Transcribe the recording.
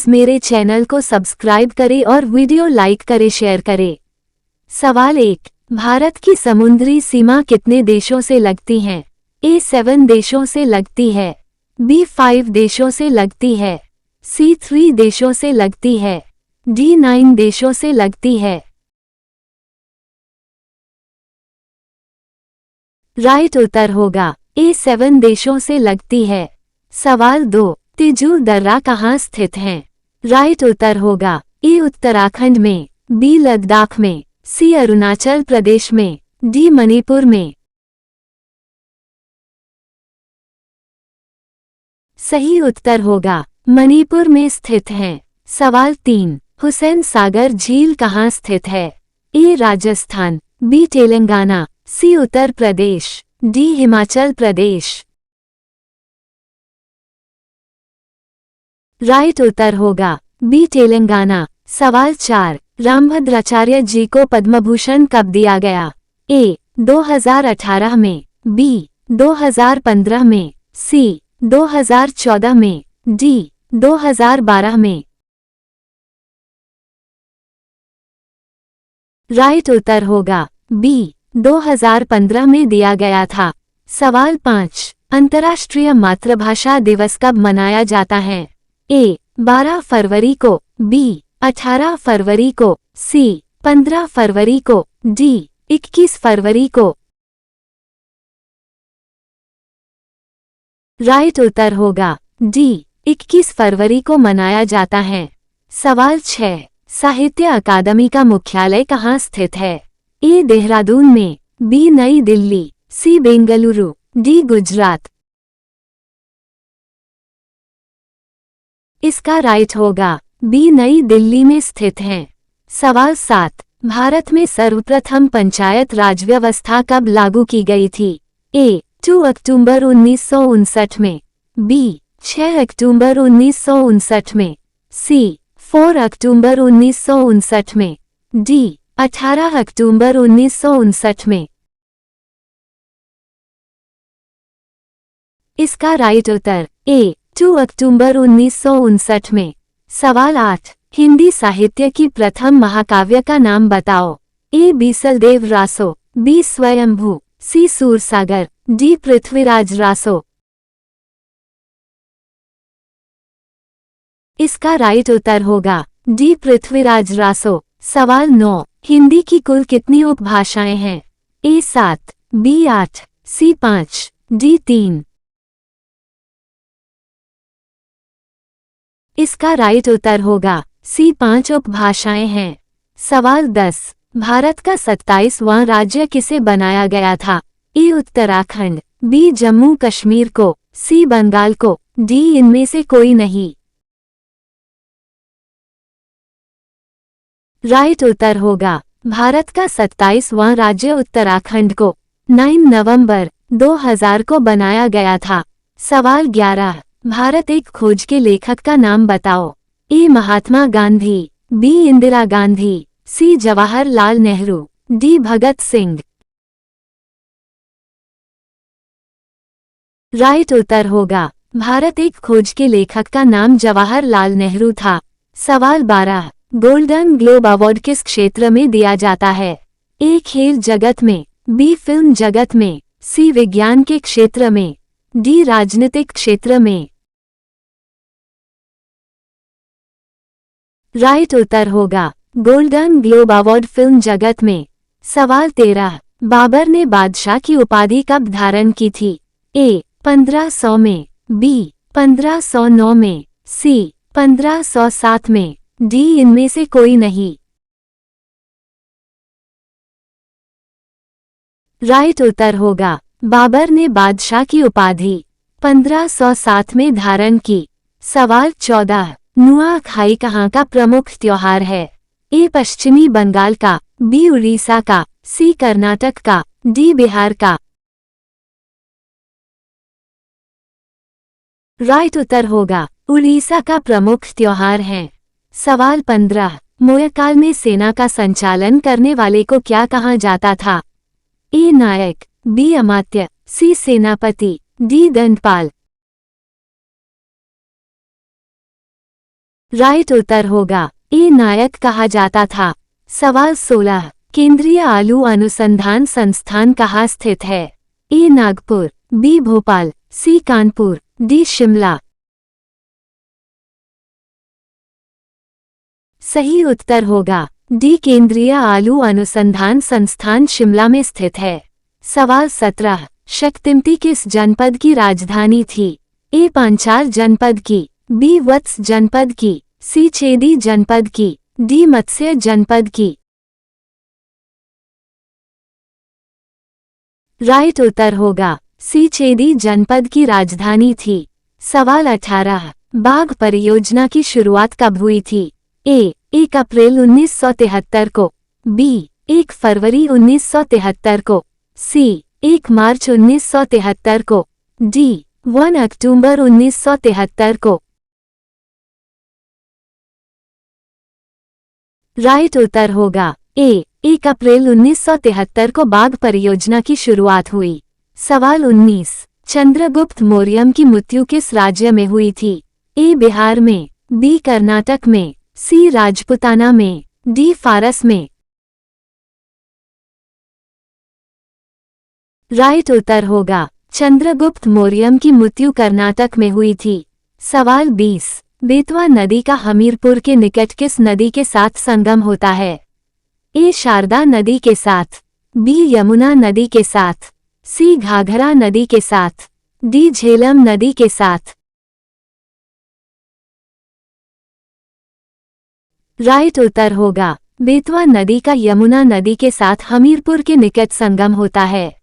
Please मेरे channel को subscribe करें और वीडियो लाइक करें, शेयर करें। सवाल 1, भारत की समुद्री सीमा कितने देशों से लगती है? A 7 देशों से लगती है, B 5 देशों से लगती है, C 3 देशों से लगती है, D 9 देशों से लगती है। राइट उत्तर होगा A 7 देशों से लगती है। सवाल 2, तिजू दर्रा कहाँ स्थित है? राइट उत्तर होगा A उत्तराखंड में, B लद्दाख में, C अरुणाचल प्रदेश में, D मणिपुर में। सही उत्तर होगा मणिपुर में स्थित है। सवाल 3, हुसैन सागर झील कहाँ स्थित है? A Rajasthan, B Telangana, C Uttar Pradesh, D Himachal Pradesh. Right उत्तर होगा B तेलंगाना। सवाल 4, रामभद्राचार्य जी को पद्मभूषण कब दिया गया? A 2018 में, B 2015 में, C 2014 में, D 2012 में। राइट उत्तर होगा B 2015 में दिया गया था। सवाल 5, अंतर्राष्ट्रीय मातृभाषा दिवस कब मनाया जाता है? A 12 फरवरी को, B 18 फरवरी को, C 15 फरवरी को, D 21 फरवरी को। राइट उत्तर होगा D 21 फरवरी को मनाया जाता है। सवाल 6, साहित्य अकादमी का मुख्यालय कहाँ स्थित है? A देहरादून में, B नई दिल्ली, C बेंगलुरु, D गुजरात। इसका राइट होगा B नई दिल्ली में स्थित है। सवाल 7, भारत में सर्वप्रथम पंचायत राज व्यवस्था कब लागू की गई थी? A 2 अक्टूबर 1959 में, B 6 अक्टूबर 1959 में, C 4 अक्टूबर 1959 में, D 18 अक्टूबर 1959 में। इसका राइट उत्तर A 2 अक्टूबर 1959 में। सवाल 8, हिंदी साहित्य की प्रथम महाकाव्य का नाम बताओ। A बीसलदेव रासो, B स्वयंभू, C सूरसागर, D पृथ्वीराज रासो। इसका राइट उत्तर होगा D पृथ्वीराज रासो। सवाल 9, हिंदी की कुल कितनी उपभाषाएं हैं? A 7, B 8, C 5, D 3। इसका राइट उत्तर होगा C 5 उपभाषाएं हैं। सवाल 10, भारत का 27वां राज्य किसे बनाया गया था? A उत्तराखंड, B जम्मू कश्मीर को, C बंगाल को, D इनमें से कोई नहीं। राइट उत्तर होगा भारत का 27वां राज्य उत्तराखंड को 9 नवंबर 2000 को बनाया गया था। सवाल 11, भारत एक खोज के लेखक का नाम बताओ। A Mahatma Gandhi, B Indira Gandhi, C Jawaharlal Nehru, D Bhagat Singh. Right उत्तर होगा भारत एक खोज के लेखक का नाम जवाहरलाल नेहरू था। सवाल 12, गोल्डन ग्लोब अवार्ड किस क्षेत्र में दिया जाता है? A खेल जगत में, B फिल्म जगत में, C विज्ञान के क्षेत्र में, D राजनीतिक क्षेत्र में। राइट उत्तर होगा गोल्डन ग्लोब अवार्ड फिल्म जगत में। सवाल 13, बाबर ने बादशाह की उपाधि कब धारण की थी? A 1500 में, B 1509 में, C 1507 में, D इनमें से कोई नहीं। राइट उत्तर होगा बाबर ने बादशाह की उपाधि 1507 में धारण की। सवाल 14, नुआखाई कहाँ का प्रमुख त्योहार है? A पश्चिमी बंगाल का, B उड़ीसा का, C कर्नाटक का, D बिहार का। राइट उत्तर होगा उड़ीसा का प्रमुख त्योहार है। सवाल 15, मौर्यकाल में सेना का संचालन करने वाले को क्या कहा जाता था? A Nayak, B Amatya, C सेनापति, D दंडपाल। राइट उत्तर होगा ए नायक कहा जाता था। सवाल 16 केंद्रीय आलू अनुसंधान संस्थान कहाँ स्थित है? ए नागपुर, बी भोपाल, सी कानपुर, डी शिमला। सही उत्तर होगा डी केंद्रीय आलू अनुसंधान संस्थान शिमला में स्थित है। सवाल 17 शक्तिमती किस जनपद की राजधानी थी? ए पांचाल जनपद की, बी वत्स जनपद की, सी छेदी जनपद की, डी मत्स्य जनपद की। राइट उत्तर होगा सी छेदी जनपद की राजधानी थी। सवाल 18 बाघ परियोजना की शुरुआत कब हुई थी? ए 1 अप्रैल 1973 को, बी 1 फरवरी 1973 को, सी 1 मार्च 1973 को, डी 1 अक्टूबर 1973 को। राइट उत्तर होगा ए 1 अप्रैल 1973 को बाघ परियोजना की शुरुआत हुई। सवाल 19 चंद्रगुप्त मौर्य की मृत्यु किस राज्य में हुई थी? ए बिहार में, बी कर्नाटक में, सी राजपुताना में, डी फारस में। राइट उत्तर होगा चंद्रगुप्त मौर्य की मृत्यु कर्नाटक में हुई थी। सवाल 20 बेतवा नदी का हमीरपुर के निकट किस नदी के साथ संगम होता है? ए शारदा नदी के साथ, बी यमुना नदी के साथ, सी घाघरा नदी के साथ, डी झेलम नदी के साथ। राइट उत्तर होगा बेतवा नदी का यमुना नदी के साथ हमीरपुर के निकट संगम होता है।